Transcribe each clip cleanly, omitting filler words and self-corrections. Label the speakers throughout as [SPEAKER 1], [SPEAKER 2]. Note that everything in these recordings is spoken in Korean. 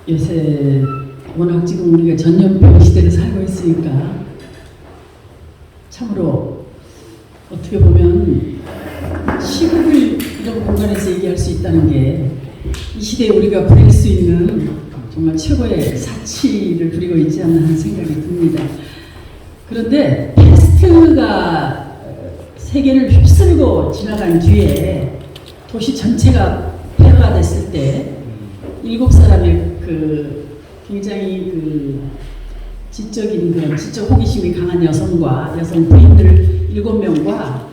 [SPEAKER 1] 요새 워낙 지금 우리가 전염병 시대를 살고 있으니까 참으로 어떻게 보면 시국을 이런 공간에서 얘기할 수 있다는 게 이 시대에 우리가 부릴 수 있는 정말 최고의 사치를 부리고 있지 않나 하는 생각이 듭니다. 그런데 패스트가 세계를 휩쓸고 지나간 뒤에 도시 전체가 폐허가 됐을 때 7사람의 굉장히 지적인 지적 호기심이 강한 여성과 여성 부인들 7명과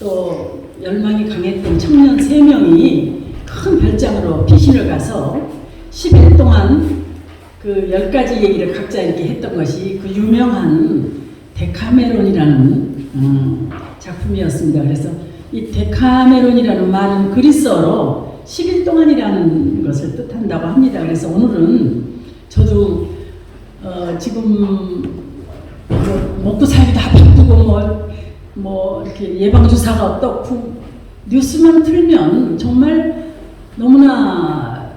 [SPEAKER 1] 또 열망이 강했던 청년 3명이 큰 별장으로 피신을 가서 10일 동안 10가지 얘기를 각자 이렇게 했던 것이 그 유명한 데카메론이라는 작품이었습니다. 그래서 이 데카메론이라는 말은 그리스어로 10일 동안이라는 것을 뜻한다고 합니다. 그래서 오늘은 저도 지금 먹고 살기도 바쁘고 이렇게 예방주사가 어떻고 뉴스만 틀면 정말 너무나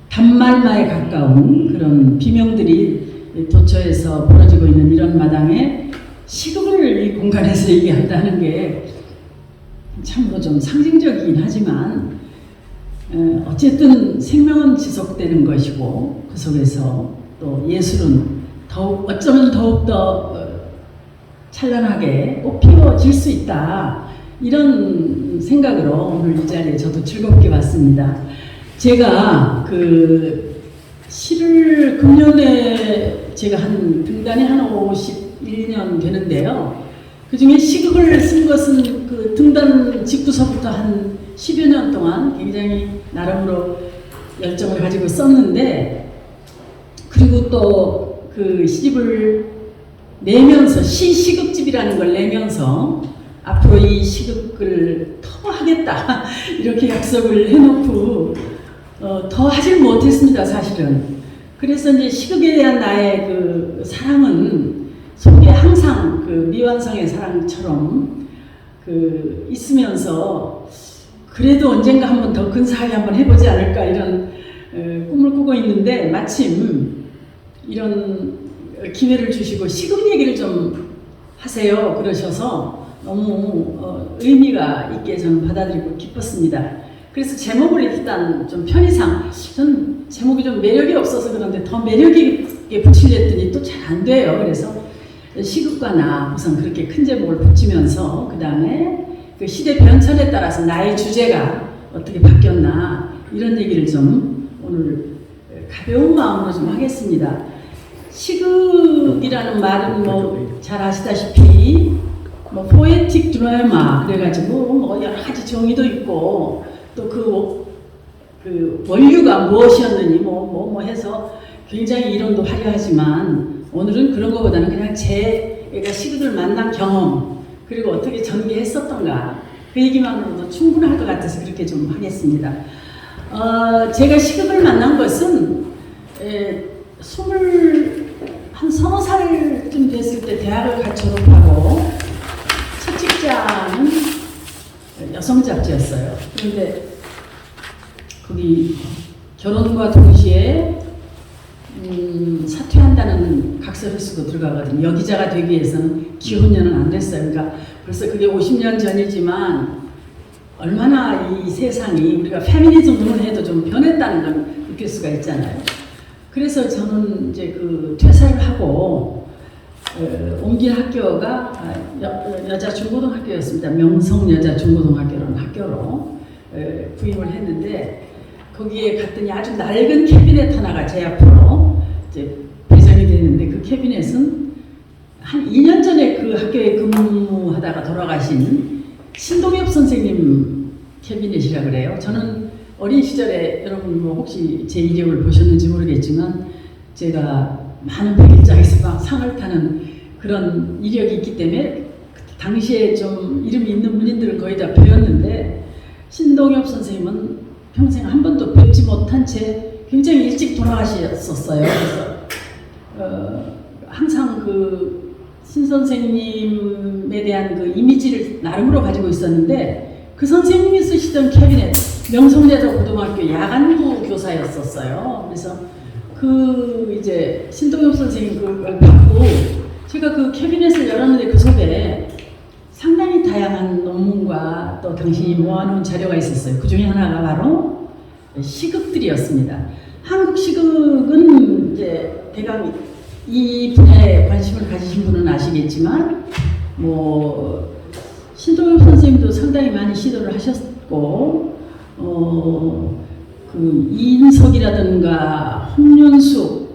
[SPEAKER 1] 단말마에 가까운 그런 비명들이 도처에서 벌어지고 있는 이런 마당에 시국을 이 공간에서 얘기한다는 게 참으로 좀 상징적이긴 하지만 어쨌든 생명은 지속되는 것이고 그 속에서 또 예술은 어쩌면 더욱더 찬란하게 꽃피워질 수 있다. 이런 생각으로 오늘 이 자리에 저도 즐겁게 왔습니다. 제가 시를 금년에 제가 등단이 한 51년 되는데요. 그 중에 시극을 쓴 것은 등단 직후서부터 한 10여 년 동안 굉장히 나름으로 열정을 가지고 썼는데, 그리고 또 시집을 내면서 시극집이라는 걸 내면서 앞으로 이 시극을 더 하겠다 이렇게 약속을 해놓고 더 하질 못했습니다, 사실은. 그래서 이제 시극에 대한 나의 사랑은 속에 항상 미완성의 사랑처럼 있으면서 그래도 언젠가 한번 더 근사하게 한번 해보지 않을까 이런 꿈을 꾸고 있는데, 마침 이런 기회를 주시고 시극 얘기를 좀 하세요 그러셔서 너무 의미가 있게 저는 받아들이고 기뻤습니다. 그래서 제목을 일단 좀 편의상, 전 제목이 좀 매력이 없어서 그런데 더 매력 있게 붙이려 했더니 또 잘 안 돼요. 그래서 시극과 나 우선 그렇게 큰 제목을 붙이면서 그 다음에 시대 변천에 따라서 나의 주제가 어떻게 바뀌었나 이런 얘기를 좀 오늘 가벼운 마음으로 좀 하겠습니다. 시극이라는 말은 잘 아시다시피 포에틱 드라마 그래가지고 여러 가지 정의도 있고 또 원류가 무엇이었느니 해서 굉장히 이론도 화려하지만, 오늘은 그런 것보다는 그냥 제가 시극을 만난 경험 그리고 어떻게 전개했었던가 그 얘기만으로도 충분할 것 같아서 그렇게 좀 하겠습니다. 제가 시극을 만난 것은 한 30살쯤 됐을 때 대학을 같이 졸업하고 첫 직장은 여성 잡지였어요. 그런데 거기 결혼과 동시에 사퇴한다는 각서를 쓰고 들어가거든요. 여기자가 되기 위해서는 기혼년은 안 됐어요. 그러니까 벌써 그게 50년 전이지만 얼마나 이 세상이 우리가 페미니즘으로 해도 좀 변했다는 걸 느낄 수가 있잖아요. 그래서 저는 이제 퇴사를 하고 옮긴 학교가 여자 중고등학교였습니다. 명성 여자 중고등학교라는 학교로 부임을 했는데, 거기에 갔더니 아주 낡은 캐비넷 하나가 제 앞으로 이제 배정이 됐는데, 그 캐비넷은 한 2년 전에 그 학교에 근무하다가 돌아가신 신동엽 선생님 캐비넷이라 그래요. 저는 어린 시절에 여러분 혹시 제 이력을 보셨는지 모르겠지만 제가 많은 백일장에서 막 상을 타는 그런 이력이 있기 때문에 당시에 좀 이름이 있는 분들은 거의 다 배웠는데, 신동엽 선생님은 평생 한 번도 뵙지 못한 채 굉장히 일찍 돌아가셨었어요. 그래서 항상 신 선생님에 대한 이미지를 나름으로 가지고 있었는데, 그 선생님이 쓰시던 캐비넷 명성대도 고등학교 야간부 교사였었어요. 그래서 그 이제 신동엽 선생님 그걸 받고 제가 그 캐비넷을 열었는데 그 속에 상당히 다양한 논문과 또 당신이 모아놓은 자료가 있었어요. 그 중에 하나가 바로 시극들이었습니다. 한국 시극은 이제 대강 이 분야에 관심을 가지신 분은 아시겠지만 뭐 신동엽 선생님도 상당히 많이 시도를 하셨고 그 이인석이라든가 홍윤숙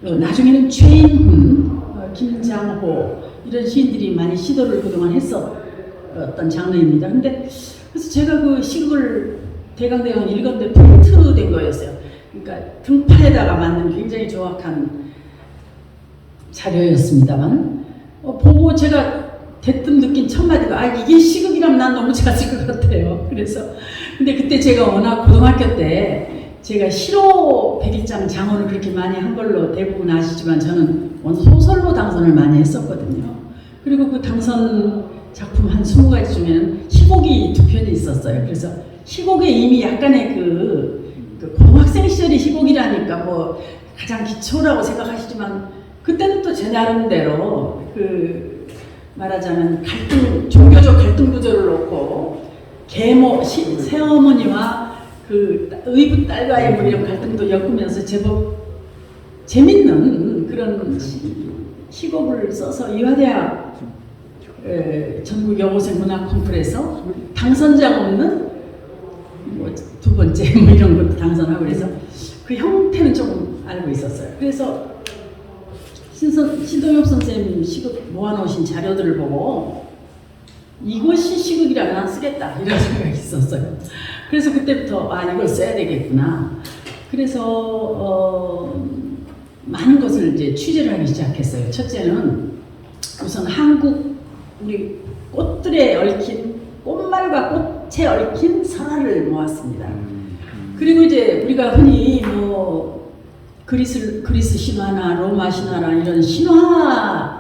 [SPEAKER 1] 나중에는 최인훈, 김장호 이런 시인들이 많이 시도를 그동안 했었던 장르입니다. 근데 그래서 제가 그 시극을 대강 읽었는데 프린트된 거였어요. 그러니까 등판에다가 만든 굉장히 정확한 자료였습니다만 보고 제가 대뜸 느낀 첫 마디가 이게 시극이라면 난 너무 좋았을 것 같아요. 그래서 근데 그때 제가 워낙 고등학교 때 제가 시로 백일장 장원을 그렇게 많이 한 걸로 대부분 아시지만 저는 소설로 당선을 많이 했었거든요. 그리고 그 당선 작품 한 20가지 중에는 희곡이 2편이 있었어요. 그래서 희곡에 이미 약간의 그 고등학생 시절의 희곡이라니까 뭐 가장 기초라고 생각하시지만 그때는 또 제 나름대로 그 말하자면 종교적 갈등 구조를 놓고 계모 새어머니와 그 의붓 딸과의 뭐 이런 갈등도 엮으면서 제법 재밌는 그런 희곡을 써서 이화대학 전국 여고생 문학 콩쿠르에서 당선자가 없는 뭐 2번째 뭐 이런 것도 당선하고 그래서 그 형태는 조금 알고 있었어요. 그래서 신동엽 선생님 시극 모아놓으신 자료들을 보고 이것이 시극이라면 난 쓰겠다 이런 생각이 있었어요. 그래서 그때부터 이걸 써야 되겠구나. 그래서 많은 것을 이제 취재를 하기 시작했어요. 첫째는 우선 한국 우리 꽃들에 얽힌 꽃말과 꽃에 얽힌 설화를 모았습니다. 그리고 이제 우리가 흔히 뭐 그리스 신화나 로마 신화나 이런 신화에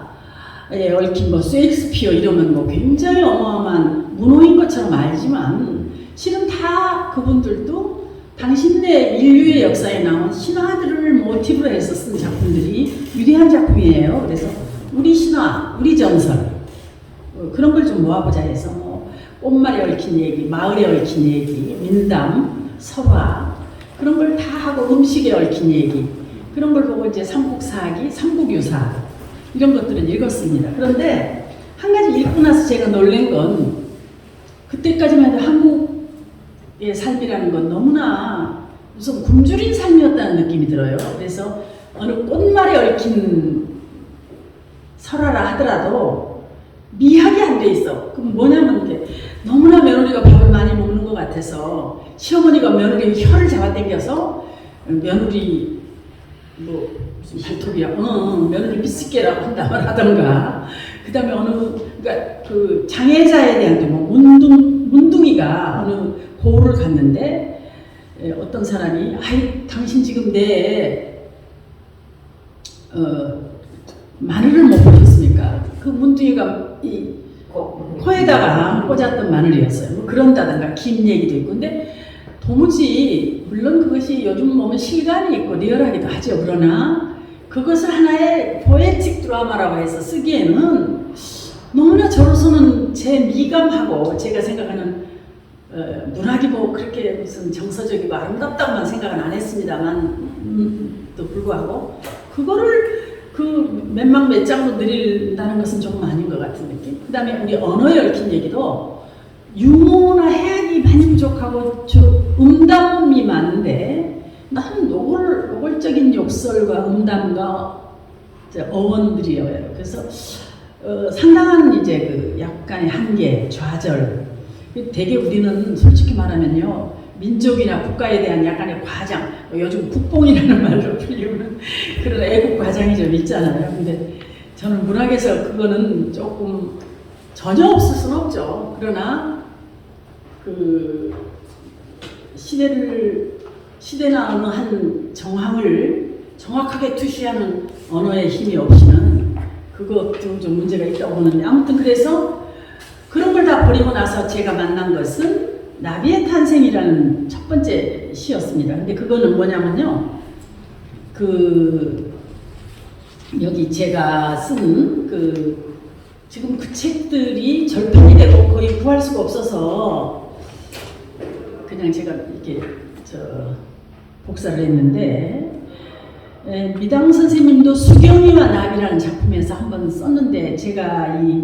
[SPEAKER 1] 얽힌 뭐 셰익스피어 이러면 뭐 굉장히 어마어마한 문호인 것처럼 알지만 실은 다 그분들도 당신네 인류의 역사에 나온 신화들을 모티브로 해서 쓴 작품들이 위대한 작품이에요. 그래서 우리 신화, 우리 전설 그런 걸 좀 모아보자 해서 뭐 꽃말에 얽힌 얘기, 마을에 얽힌 얘기, 민담, 설화 그런 걸 다 하고 음식에 얽힌 얘기 그런 걸 보고 이제 삼국사기, 삼국유사 이런 것들은 읽었습니다. 그런데 한 가지 읽고 나서 제가 놀란 건 그때까지만 해도 한국의 삶이라는 건 너무나 무슨 굶주린 삶이었다는 느낌이 들어요. 그래서 어느 꽃말에 얽힌 설화라 하더라도 미학이 안 돼 있어. 그럼 뭐냐면 이게 너무나 며느리가 밥을 많이 먹는 것 같아서 시어머니가 며느리 혀를 잡아당겨서 며느리 뭐 무슨 발톱이야, 며느리 비스케라고 한다말 하던가. 그 다음에 그러니까 그 장애자에 대한 뭐 문둥이가 어느 고을을 갔는데 어떤 사람이 당신 지금 내 마늘을 못 보셨습니까? 그 문둥이가 이 코에다가 꽂았던 마늘이었어요. 뭐 그런다든가 긴 얘기도 있고. 근데 도무지 물론 그것이 요즘 보면 실감이 있고 리얼하기도 하죠. 그러나 그것을 하나의 포에틱 드라마라고 해서 쓰기에는 너무나 저로서는 제 미감하고 제가 생각하는 문학이 뭐 그렇게 무슨 정서적이고 아름답다고만 생각은 안 했습니다만 또 불구하고 그거를 그 몇막 몇 장으로 늘린다는 것은 조금 아닌 것 같은 느낌. 그 다음에 우리 언어에 얽힌 얘기도 유머나 해악이 많이 부족하고 주로 음담이 많은데 나는 노골적인 욕설과 음담과 어원들이에요. 그래서 상당한 이제 그 약간의 한계, 좌절. 되게 우리는 솔직히 말하면요 민족이나 국가에 대한 약간의 과장, 요즘 국뽕이라는 말로 불리우는 그런 애국 과장이 좀 있잖아요. 근데 저는 문학에서 그거는 조금 전혀 없을 수는 없죠. 그러나 그 시대나 어느 한 정황을 정확하게 투시하는 언어의 힘이 없이는 그것도 좀 문제가 있다고 보는데 아무튼 그래서 그런 걸 다 버리고 나서 제가 만난 것은 나비의 탄생이라는 첫 번째 시였습니다. 근데 그거는 뭐냐면요. 여기 제가 쓴 지금 그 책들이 절판이 되고 거의 구할 수가 없어서 그냥 제가 이렇게 복사를 했는데, 미당 선생님도 수경이와 나비라는 작품에서 한번 썼는데, 제가 이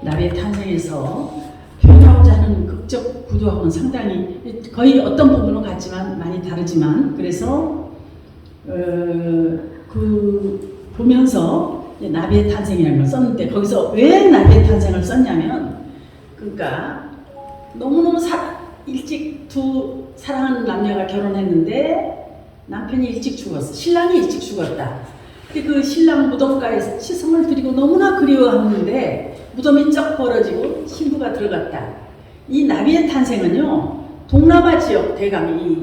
[SPEAKER 1] 나비의 탄생에서 표현하고자 하는 극적 구도하고는 상당히 거의 어떤 부분은 같지만 많이 다르지만, 그래서 보면서 나비의 탄생이라는 걸 썼는데, 거기서 왜 나비의 탄생을 썼냐면, 그러니까 너무너무 일찍 두 사랑하는 남녀가 결혼했는데 남편이 일찍 죽었어. 신랑이 일찍 죽었다. 근데 그 신랑 무덤가에서 시성을 드리고 너무나 그리워하는데 무덤이 쩍 벌어지고 신부가 들어갔다. 이 나비의 탄생은요, 동남아 지역 대강 이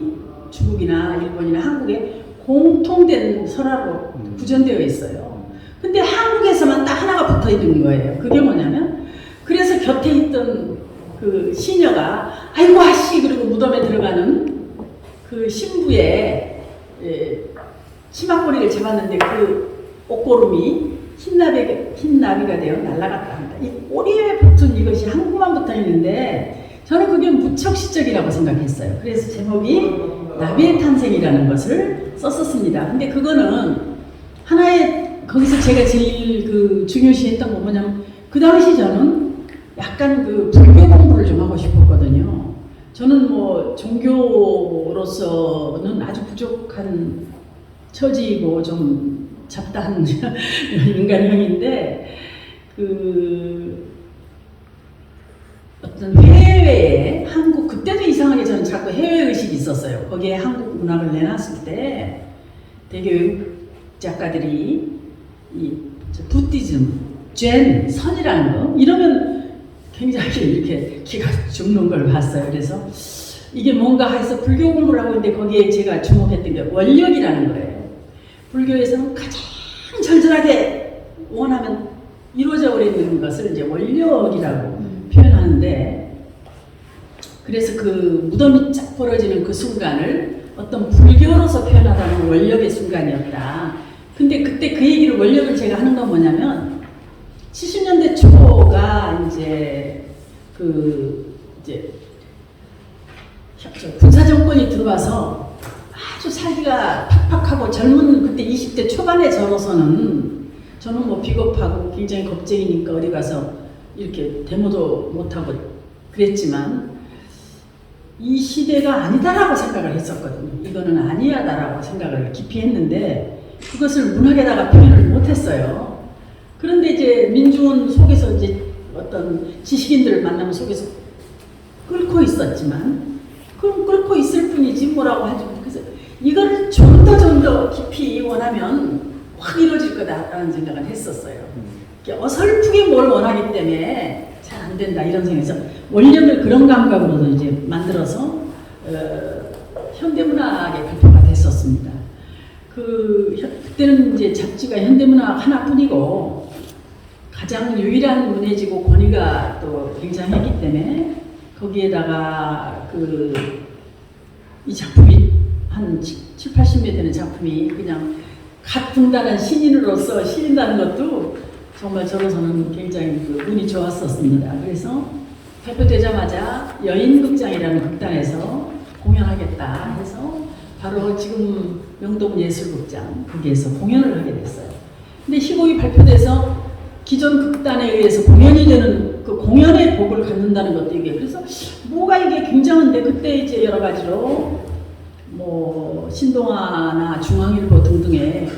[SPEAKER 1] 중국이나 일본이나 한국에 공통된 설화로 구전되어 있어요. 근데 한국에서만 딱 하나가 붙어 있는 거예요. 그게 뭐냐면, 그래서 곁에 있던 그 시녀가 아이고 아씨 그리고 무덤에 들어가는 그 신부의 치마꼬리를 잡았는데 그 옷고름이 흰나비가 되어 날아갔다 합니다. 이 꼬리에 붙은 이것이 한국만 붙어 있는데 저는 그게 무척 시적이라고 생각했어요. 그래서 제목이 나비의 탄생이라는 것을 썼었습니다. 근데 그거는 하나의, 거기서 제가 제일 중요시했던 건 뭐냐면, 그 당시 저는 약간 불교 공부를 좀 하고 싶었거든요. 저는 뭐 종교로서는 아주 부족한 처지이고 좀 잡다한 인간형인데, 어떤 해외에 한국, 그때도 이상하게 저는 자꾸 해외의식이 있었어요. 거기에 한국 문학을 내놨을 때 되게 외국 작가들이 이 부디즘, 젠, 선이라는 거 이러면 굉장히 이렇게 기가 죽는 걸 봤어요. 그래서 이게 뭔가 해서 불교 공부를 하고 있는데 거기에 제가 주목했던 게 원력이라는 거예요. 불교에서는 가장 절절하게 원하면 이루어져 버리는 것을 이제 원력이라고 표현하는데, 그래서 그 무덤이 쫙 벌어지는 그 순간을 어떤 불교로서 표현하다는 원력의 순간이었다. 근데 그때 그 얘기를, 원력을 제가 하는 건 뭐냐면, 70년대 초가 이제 군사 정권이 들어와서 아주 살기가 팍팍하고 젊은 그때 20대 초반에 저로서는, 저는 뭐 비겁하고 굉장히 겁쟁이니까 어디 가서 이렇게 데모도 못하고 그랬지만 이 시대가 아니다라고 생각을 했었거든요. 이거는 아니야다라고 생각을 깊이 했는데 그것을 문학에다가 표현을 못했어요. 그런데 이제 민중은 속에서 이제 어떤 지식인들을 만나면 속에서 끓고 있었지만, 그럼 끓고 있을 뿐이지 뭐라고 하죠. 그래서 이걸 좀 더 깊이 원하면 확 이루어질 거다라는 생각을 했었어요. 어설프게 뭘 원하기 때문에 잘 안 된다 이런 생각에서 원력을 그런 감각으로도 이제 만들어서 현대문학에 발표가 됐었습니다. 그때는 이제 잡지가 현대문학 하나뿐이고 가장 유일한 문해지고 권위가 또 굉장했기 때문에 거기에다가 이 작품이 한 7, 80매 되는 작품이 그냥 갓 분단한 신인으로서 실린다는 것도 정말 저로서는 굉장히 운이 좋았었습니다. 그래서 발표되자마자 여인극장이라는 극단에서 공연하겠다 해서 바로 지금 명동예술극장 거기에서 공연을 하게 됐어요. 근데 희곡이 발표돼서 기존 극단에 의해서 공연이 되는 그 공연의 복을 갖는다는 것도 이게, 그래서 뭐가 이게 굉장한데, 그때 이제 여러 가지로 뭐 신동아나 중앙일보 등등의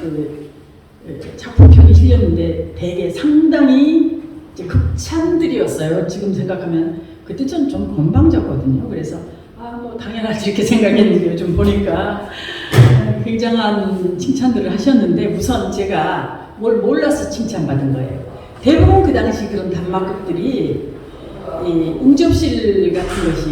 [SPEAKER 1] 작품평이 실렸는데 되게 상당히 이제 극찬들이었어요. 지금 생각하면 그때 좀 건방졌거든요. 그래서 뭐 당연하지 이렇게 생각했는데 요즘 보니까 굉장한 칭찬들을 하셨는데, 우선 제가 뭘 몰라서 칭찬받은 거예요. 대부분 그 당시 그런 단막극들이 응접실 같은 것이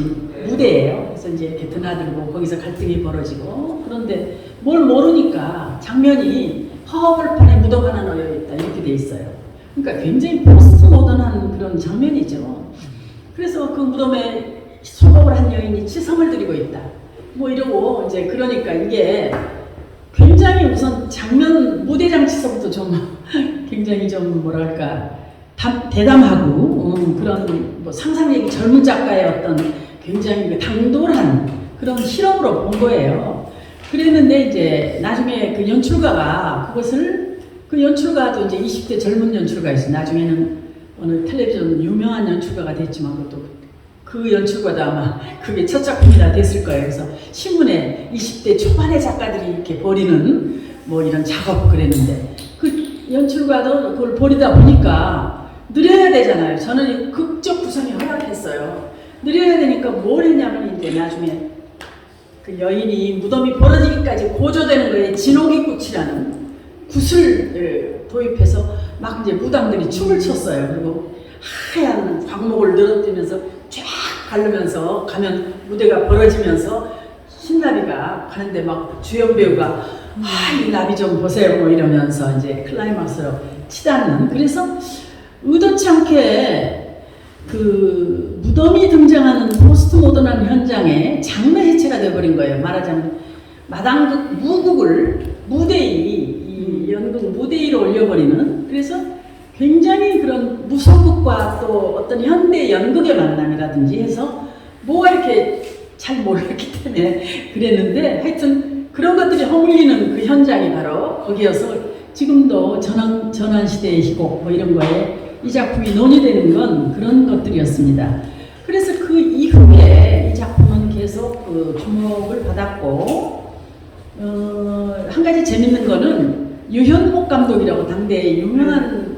[SPEAKER 1] 무대예요. 그래서 이제 이렇게 드나들고 거기서 갈등이 벌어지고, 그런데 뭘 모르니까 장면이 허허벌판에 무덤 하나 놓여 있다 이렇게 돼 있어요. 그러니까 굉장히 포스트 모던한 그런 장면이죠. 그래서 그 무덤에 소복을 한 여인이 치성을 드리고 있다. 뭐 이러고 이제 그러니까 이게 굉장히 우선 장면 무대 장치서부터 좀 굉장히 좀 뭐랄까 대담하고 그런 뭐 상상력이 젊은 작가의 어떤 굉장히 그 당돌한 그런 실험으로 본 거예요. 그랬는데 이제 나중에 그 연출가가 그것을 그 연출가도 이제 20대 젊은 연출가 있어. 나중에는 어느 텔레비전 유명한 연출가가 됐지만 그것도 그 연출가도 아마 그게 첫 작품이라 됐을 거예요. 그래서 신문에 20대 초반의 작가들이 이렇게 벌이는 뭐 이런 작업 그랬는데 그 연출가도 그걸 벌이다 보니까 느려야 되잖아요. 저는 극적 구성이 허락했어요. 느려야 되니까 뭘 했냐면 이제 나중에 그 여인이 무덤이 벌어지기까지 고조되는 거에 진옥이꽃이라는 굿을 도입해서 막 이제 무당들이 춤을 췄어요. 그리고 하얀 광목을 늘어뜨리면서 쫙 가르면서 가면 무대가 벌어지면서 흰나비가 가는데 막 주연 배우가 이 나비 좀 보세요 뭐 이러면서 이제 클라이막스로 치닫는. 그래서 의도치 않게 그 무덤이 등장하는 포스트 모던한 현장에 장르 해체가 되어버린 거예요. 말하자면 마당극 무극을 이 연극 무대 위로 올려버리는. 그래서 굉장히 그런 무소극과 또 어떤 현대 연극의 만남이라든지 해서 뭐가 이렇게 잘 몰랐기 때문에 그랬는데 하여튼 그런 것들이 허물리는 그 현장이 바로 거기여서 지금도 전환시대의 희곡 뭐 이런 거에 이 작품이 논의되는 건 그런 것들이었습니다. 그래서 그 이후에 이 작품은 계속 그 주목을 받았고 한 가지 재밌는 거는 유현목 감독이라고 당대의 유명한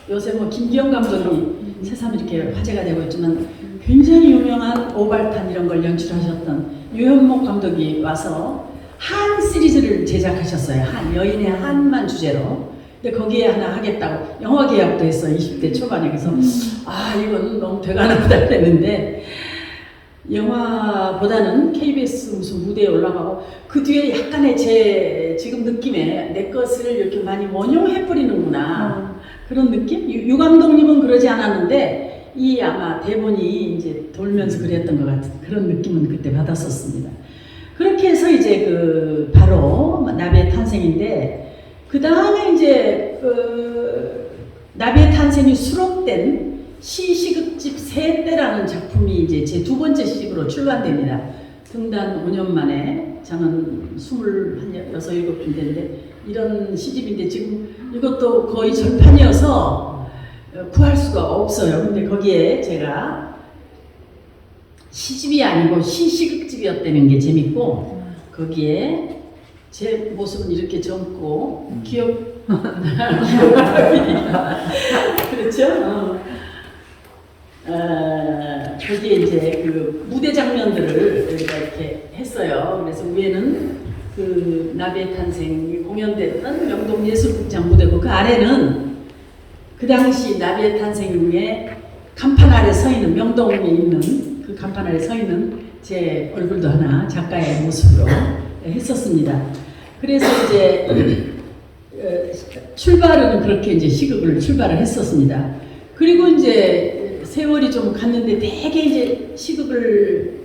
[SPEAKER 1] 요새 뭐 김기영 감독이 새삼 이렇게 화제가 되고 있지만 굉장히 유명한 오발탄 이런 걸 연출하셨던 유현목 감독이 와서 한 시리즈를 제작하셨어요. 여인의 한만 주제로. 근데 거기에 하나 하겠다고 영화 계약도 했어. 20대 초반에. 그래서 이건 너무 돼가는구나 그랬는데 영화보다는 KBS 무슨 무대에 올라가고 그 뒤에 약간의 제 지금 느낌에 내 것을 이렇게 많이 원용해 버리는구나 그런 느낌? 유 감독님은 그러지 않았는데 이 아마 대본이 이제 돌면서 그랬던 것 같은 그런 느낌은 그때 받았었습니다. 그렇게 해서 이제 그 바로 나비의 탄생인데 그 다음에 이제 나비의 탄생이 수록된 시시극집 새때라는 작품이 이제 제 두 번째 시집으로 출간됩니다. 등단 5년 만에 저는 26, 7인데 이런 시집인데 지금 이것도 거의 절판이어서 구할 수가 없어요. 근데 거기에 제가 시집이 아니고 시시극집이었다는 게 재밌고 거기에 제 모습은 이렇게 젊고 그렇죠? 거기에 이제 그 무대 장면들을 우리가 이렇게 했어요. 그래서 위에는 그 나비의 탄생이 공연됐던 명동예술극장 무대고 그 아래는 그 당시 나비의 탄생 위에 간판 아래 서 있는 명동에 있는 그 간판 아래 서 있는 제 얼굴도 하나 작가의 모습으로 했었습니다. 그래서 이제 출발은 그렇게 이제 시극을 출발을 했었습니다. 그리고 이제 세월이 좀 갔는데 되게 이제 시극을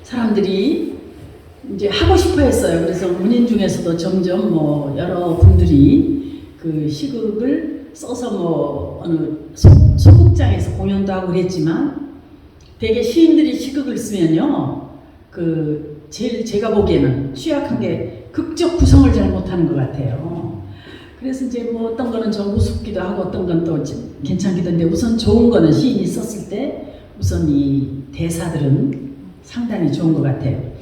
[SPEAKER 1] 사람들이 이제 하고 싶어 했어요. 그래서 문인 중에서도 점점 뭐 여러 분들이 그 시극을 써서 뭐 어느 소극장에서 공연도 하고 그랬지만 되게 시인들이 시극을 쓰면요. 그 제일 제가 보기에는 취약한 게 극적 구성을 잘 못하는 것 같아요. 그래서 이제 뭐 어떤 거는 좀 우습기도 하고 어떤 건 또 괜찮기도 한데 우선 좋은 거는 시인이 썼을 때 우선 이 대사들은 상당히 좋은 것 같아요.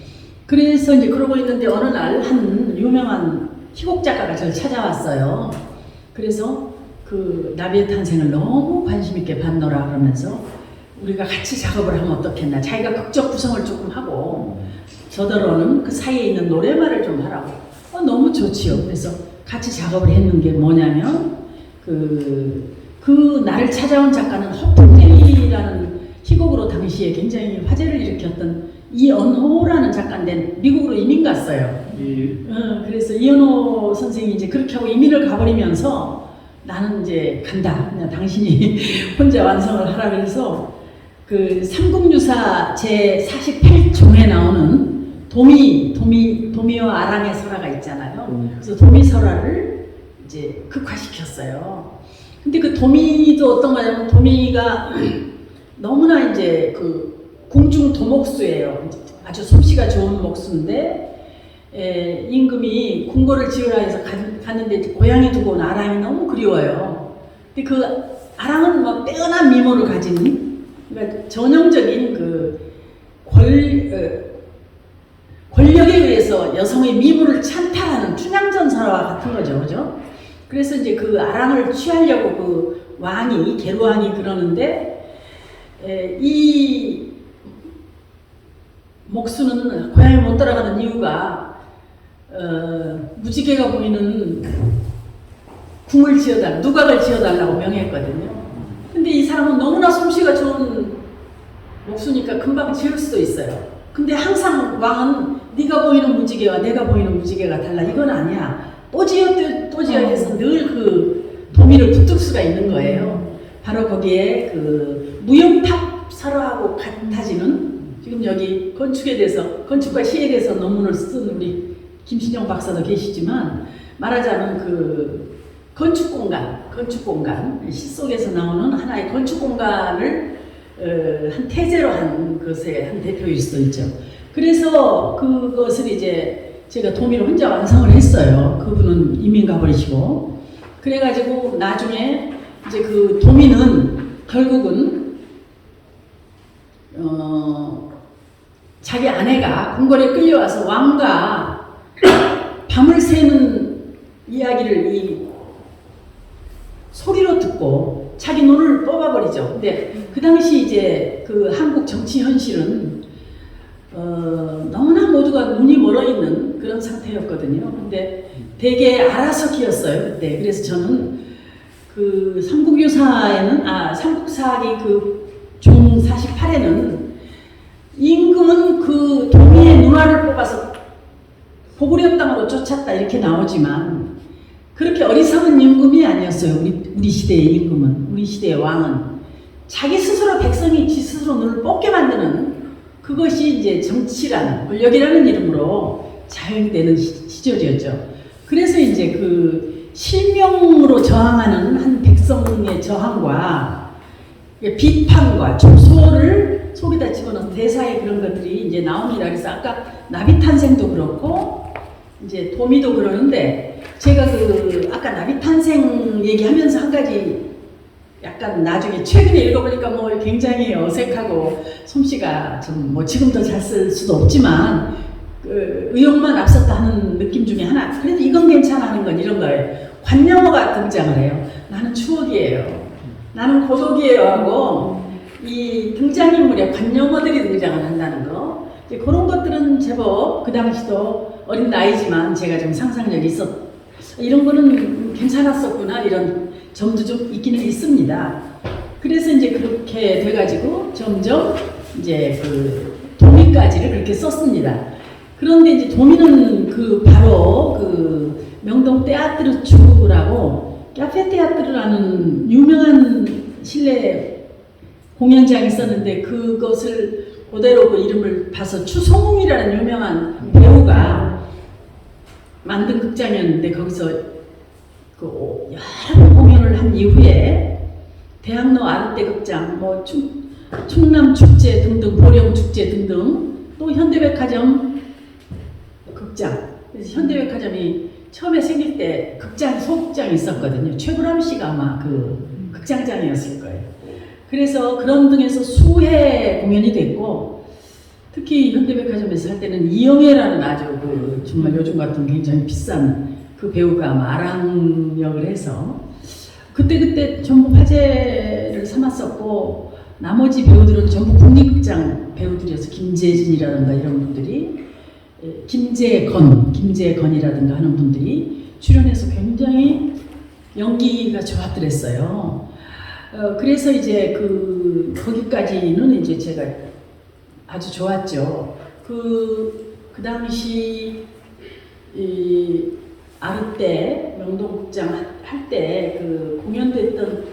[SPEAKER 1] 그래서 이제 그러고 있는데 어느 날 한 유명한 희곡 작가가 저를 찾아왔어요. 그래서 그 나비의 탄생을 너무 관심 있게 봤노라 그러면서 우리가 같이 작업을 하면 어떻겠나. 자기가 극적 구성을 조금 하고 저더러는 그 사이에 있는 노래말을 좀 하라고. 너무 좋지요. 그래서 같이 작업을 했는 게 뭐냐면 그 나를 찾아온 작가는 허풍쟁이라는 희곡으로 당시에 굉장히 화제를 일으켰던 이언호라는 작가인데 미국으로 이민 갔어요. 그래서 이언호 선생이 이제 그렇게 하고 이민을 가버리면서 나는 이제 간다. 그냥 당신이 혼자 완성을 하라 그래서 그 삼국유사 제 48종에 나오는 도미와 아랑의 설화가 있잖아요. 그래서 도미설화를 이제 극화시켰어요. 근데 그 도미도 어떤 거냐면 도미가 너무나 이제 그 궁중 도목수예요. 아주 솜씨가 좋은 목수인데 임금이 궁궐을 지으라 해서 갔는데 고향에 두고 온 아랑이 너무 그리워요. 근데 그 아랑은 뭐 빼어난 미모를 가진, 그러니까 전형적인 그 권력에 의해서 여성의 미모를 찬탈하는 춘향전설과 같은 거죠, 그죠? 그래서 이제 그 아랑을 취하려고 그 왕이, 계루왕이 그러는데, 이 목수는 고향에 못 따라가는 이유가, 무지개가 보이는 궁을 누각을 지어달라고 명했거든요. 근데 이 사람은 너무나 솜씨가 좋은 목수니까 금방 지을 수도 있어요. 근데 항상 왕은 네가 보이는 무지개와 내가 보이는 무지개가 달라. 이건 아니야. 또 지어 해서 늘 그 도미를 붙들 수가 있는 거예요. 바로 거기에 그 무용탑 설화하고 같아지는, 지금 여기 건축에 대해서, 건축과 시에 대해서 논문을 쓴 우리 김신영 박사도 계시지만, 말하자면 그 건축공간, 시 속에서 나오는 하나의 건축공간을 한 태제로 한 것의 한 대표일 수도 있죠. 그래서 그것을 이제 제가 도미를 혼자 완성을 했어요. 그분은 이민 가버리시고. 그래가지고 나중에 이제 그 도미는 결국은 자기 아내가 궁궐에 끌려와서 왕과 밤을 새는 이야기를 이 소리로 듣고 자기 눈을 뽑아버리죠. 근데 그 당시 이제 그 한국 정치 현실은 너무나 모두가 눈이 멀어 있는 그런 상태였거든요. 근데 되게 알아서 키웠어요. 그때. 그래서 저는 그 삼국유사에는, 삼국사기 그 종 48에는 임금은 그 도미의 누나를 뽑아서 고구려 땅으로 쫓았다 이렇게 나오지만, 그렇게 어리석은 임금이 아니었어요. 우리 시대의 임금은, 우리 시대의 왕은 자기 스스로 백성이 지 스스로 눈을 뽑게 만드는, 그것이 이제 정치라는, 권력이라는 이름으로 자행되는 시절이었죠. 그래서 이제 그 실명으로 저항하는 한 백성의 저항과 비판과 소를 속에다 집어넣어서 대사의 그런 것들이 이제 나옵니다. 그래서 아까 나비탄생도 그렇고 이제 도미도 그러는데, 제가 그 아까 나비탄생 얘기하면서 한 가지 약간 나중에 최근에 읽어보니까 뭐 굉장히 어색하고 솜씨가 좀 뭐 지금도 잘 쓸 수도 없지만 그 의욕만 앞섰다 하는 느낌 중에 하나, 그래도 이건 괜찮아 하는 건 이런 거예요. 관영어가 등장을 해요. 나는 추억이에요, 나는 고독이에요 하고 이 등장인물에 관영어들이 등장을 한다는 거, 이제 그런 것들은 제법 그 당시도 어린 나이지만 제가 좀 상상력이 이런 거는 괜찮았었구나, 이런 점도 좀 있기는 있습니다. 그래서 이제 그렇게 돼가지고 점점 이제 그 도미까지를 그렇게 썼습니다. 그런데 이제 도미는 그 바로 그 명동 테아트르추라고 카페 테아트르라는 유명한 실내 공연장이 있었는데, 그것을 그대로 그 이름을 봐서 추송웅이라는 유명한 배우가 만든 극장이었는데, 거기서 그 여러 번 공연을 한 이후에 대학로 아르떼 극장, 뭐 충남 축제 등등, 보령 축제 등등, 또 현대백화점 극장. 그래서 현대백화점이 처음에 생길 때 소극장이 있었거든요. 최불암 씨가 아마 그 극장장이었을 거예요. 그래서 그런 등에서 수회 공연이 됐고, 특히 현대백화점에서 할 때는 이영애라는 아주 그 정말 요즘 같은 굉장히 비싼 그 배우가 아랑 역을 해서 그때 전부 화제를 삼았었고, 나머지 배우들은 전부 국립극장 배우들이어서 김재진이라든가 이런 분들이, 김재건이라든가 하는 분들이 출연해서 굉장히 연기가 좋았더랬어요. 그래서 이제 거기까지는 이제 제가 아주 좋았죠. 그 당시 아르떼 명동극장 할 때 그 공연됐던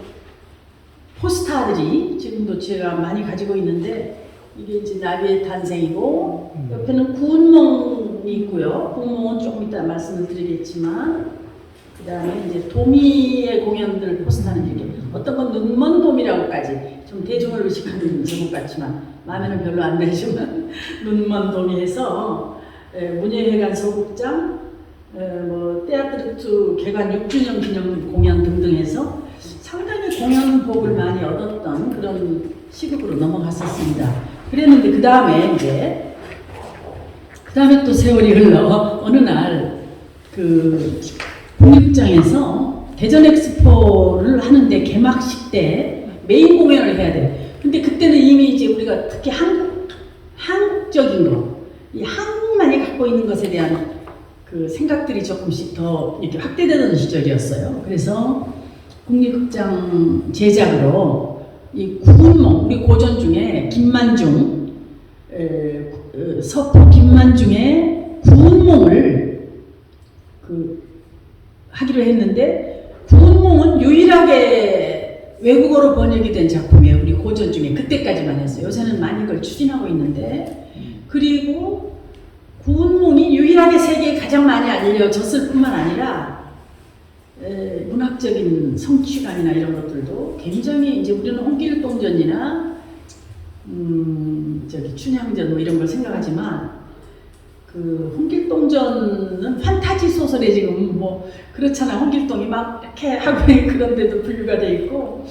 [SPEAKER 1] 포스타들이 지금도 제가 많이 가지고 있는데 이게 이제 나비의 탄생이고 옆에는 구운몽이 있고요. 구운몽은 조금 이따 말씀을 드리겠지만 그 다음에 이제 도미의 공연들 포스타는 이렇게 어떤 건 눈먼 도미라고까지 좀 대중을 의식하는 제목 같지만 마음에는 별로 안 들지만 눈먼 도미에서 문예회관 소극장 뭐 테아트르투 개관 6주년 기념 공연 등등 해서 상당히 공연복을 많이 얻었던 그런 시국으로 넘어갔었습니다. 그랬는데 그 다음에 또 세월이 흘러 어느 날 그 국립극장에서 대전 엑스포를 하는데 개막식 때 메인 공연을 해야 돼. 근데 그때는 이미 이제 우리가 특히 한국적인 거, 이 한국만이 갖고 있는 것에 대한 그 생각들이 조금씩 더 이렇게 확대되는 시절이었어요. 그래서 국립극장 제작으로 이 구운몽, 우리 고전 중에 김만중, 서포 김만중의 구운몽을 하기로 했는데 구운몽은 유일하게 외국어로 번역이 된 작품이에요. 우리 고전 중에 그때까지만 했어요. 요새는 많이 그걸 추진하고 있는데 그리고 구운몽이 유일하게 세계에 가장 많이 알려졌을 뿐만 아니라 문학적인 성취감이나 이런 것들도 굉장히 이제 우리는 홍길동전이나 춘향전 뭐 이런 걸 생각하지만 그 홍길동전은 판타지 소설에 지금 뭐 그렇잖아. 홍길동이 막 이렇게 하고 그런데도 분류가 돼 있고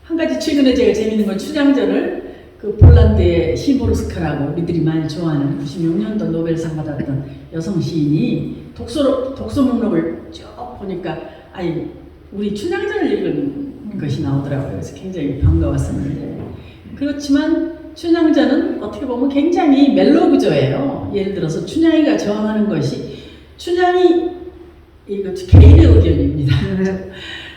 [SPEAKER 1] 한 가지 최근에 제가 재밌는 건 춘향전을 그 폴란드의 시모르스카라고 우리들이 많이 좋아하는 96년도 노벨상 받았던 여성 시인이 독서 목록을 쭉 보니까 아니 우리 춘향전을 읽은 것이 나오더라고요. 그래서 굉장히 반가웠었는데 그렇지만 춘향전은 어떻게 보면 굉장히 멜로 구조예요. 예를 들어서 춘향이가 저항하는 것이 춘향이 이거 개인의 의견입니다.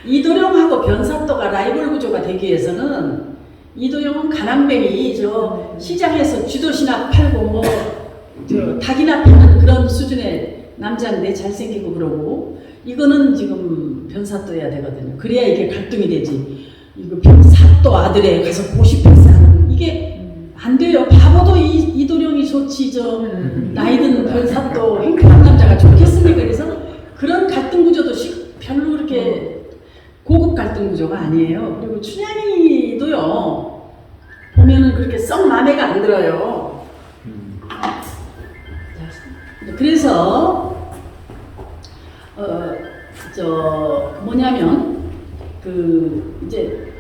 [SPEAKER 1] 이도령하고 변사또가 라이벌 구조가 되기 위해서는 이도령은 가난뱅이 저 시장에서 쥐도시나 팔고 뭐 저 닭이나 파는 그런 수준의 남자인데 잘생기고 그러고 이거는 지금 변사또여야 되거든요. 그래야 이게 갈등이 되지. 이거 변사또 아들에 가서 고시패스 하는 이게 안 돼요. 바보도 이도령이 좋지 저 나이든 변사또 행복한 남자가 좋겠습니까? 그래서 그런 갈등 구조도 별로 그렇게 고급 갈등 구조가 아니에요. 그리고 춘향이도요 보면은 그렇게 썩 마음에가 안 들어요. 그래서 뭐냐면 이제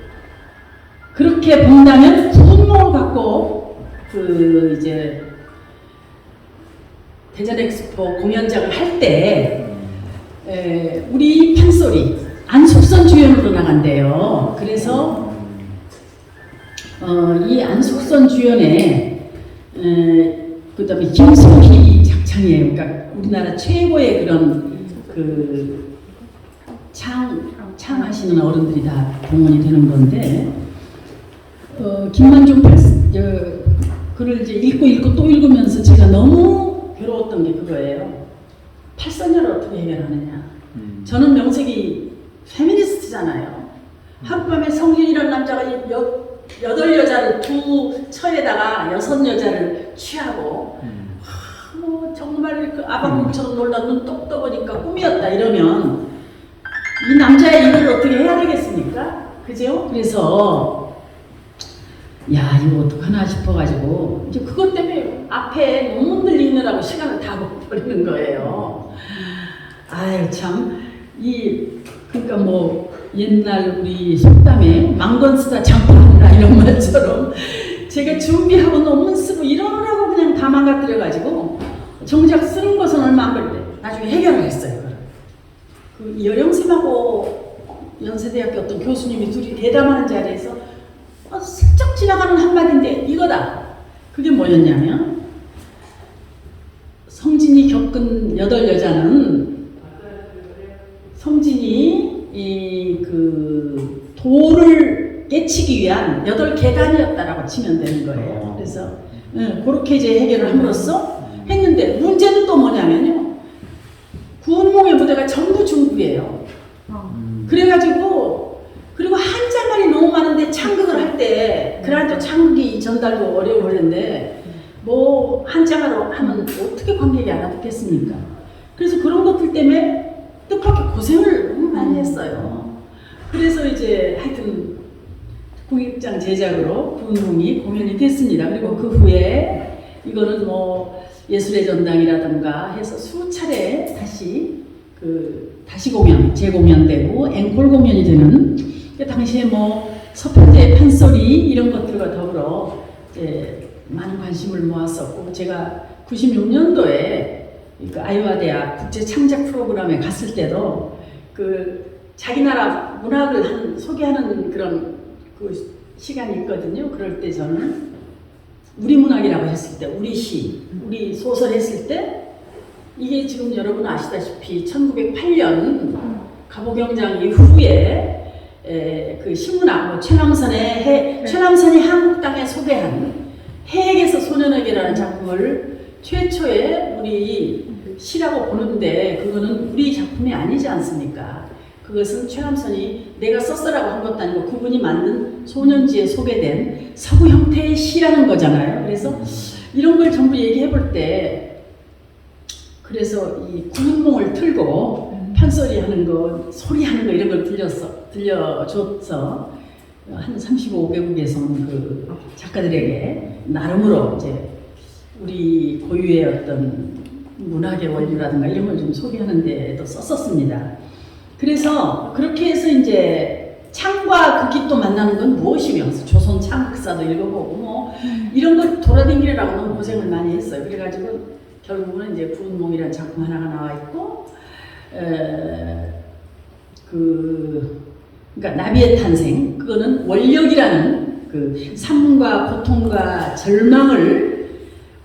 [SPEAKER 1] 그렇게 본다면 구운몽을 갖고 이제 대전 엑스포 공연작을 할 때 우리 판소리 안숙선 주연으로 나간대요. 그래서 이 안숙선 주연에 그다음에 김소희 작창이에요. 그러니까 우리나라 최고의 그런 창하시는 어른들이 다 동원이 되는 건데 김만중 글을 이제 읽고 또 읽으면서 제가 너무 괴로웠던 게 그거예요. 팔선녀를 어떻게 해결하느냐. 저는 명색이 페미니스트잖아요. 하룻밤에 성진이라는 남자가 8여자를 두 처에다가 6여자를 취하고 뭐 정말 그 아방궁처럼 놀다 눈 똑 떠보니까 꿈이었다 이러면 이 남자의 일을 어떻게 해야 되겠습니까? 그죠? 그래서 야 이거 어떡하나 싶어가지고 이제 그것 때문에 앞에 논문들 읽느라고 시간을 다 버리는 거예요. 아유 참 그러니까 뭐 옛날 우리 속담에 망건 쓰다 장파한다 이런 말처럼 제가 준비하고 논문 쓰고 이러느라고 그냥 다 망가뜨려가지고 정작 쓰는 것은 얼마 안 걸릴 때 나중에 해결을 했어요. 그 여령쌤하고 연세대학교 어떤 교수님이 둘이 대담하는 자리에서 슬쩍 지나가는 한마디인데 이거다. 그게 뭐였냐면 성진이 겪은 8여자는 성진이 그 돌을 깨치기 위한 8계단이었다라고 치면 되는 거예요. 그래서 그렇게 이제 해결을 함으로써 했는데 문제는 또 뭐냐면요. 구운몽의 무대가 전부 중국이에요. 그래가지고 그리고 한자만이 너무 많은데 창극을 할 때 그날도 창극이 전달도 어려울 텐데 뭐 한자로 하면 어떻게 관객이 알아듣겠습니까? 그래서 그런 것들 때문에 뜻밖의 고생을 너무 많이 했어요. 그래서 이제 하여튼 국립극장 제작으로 부흥이 공연이 됐습니다. 그리고 그 후에 이거는 뭐 예술의 전당이라든가 해서 수차례 다시 공연, 재공연되고 앵콜 공연이 되는 그 당시에 뭐 서편제 판소리 이런 것들과 더불어 이제 많은 관심을 모았었고 제가 96년도에 그 아이와 대학 국제 창작 프로그램에 갔을 때도 그 자기 나라 문학을 소개하는 그런 그 시간이 있거든요. 그럴 때 저는 우리 문학이라고 했을 때, 우리 시, 우리 소설 했을 때 이게 지금 여러분 아시다시피 1908년 가보경장 이후에 그 신문학, 뭐 최남선이 한국 땅에 소개한 해에게서 소년에게라는 작품을 최초의 우리 시라고 보는데 그거는 우리 작품이 아니지 않습니까? 그것은 최남선이 내가 썼어라고 한 것도 아니고 그분이 만든 소년지에 소개된 서구 형태의 시라는 거잖아요. 그래서 이런 걸 전부 얘기해 볼 때 그래서 이 구운몽을 틀고 판소리 하는 거, 소리 하는 거 이런 걸 들려줘서 한 35개국에서 온 그 작가들에게 나름으로 이제 우리 고유의 어떤 문학의 원류라든가 이런 걸 좀 소개하는 데도 썼었습니다. 그래서 그렇게 해서 이제 창과 극이 또 만나는 건 무엇이며 조선 창극사도 읽어보고 뭐 이런 걸 돌아다니느라고 너무 고생을 많이 했어요. 그래가지고 결국은 이제 부운몽이라는 작품 하나가 나와 있고 그러니까 나비의 탄생 그거는 원력이라는 그 삶과 고통과 절망을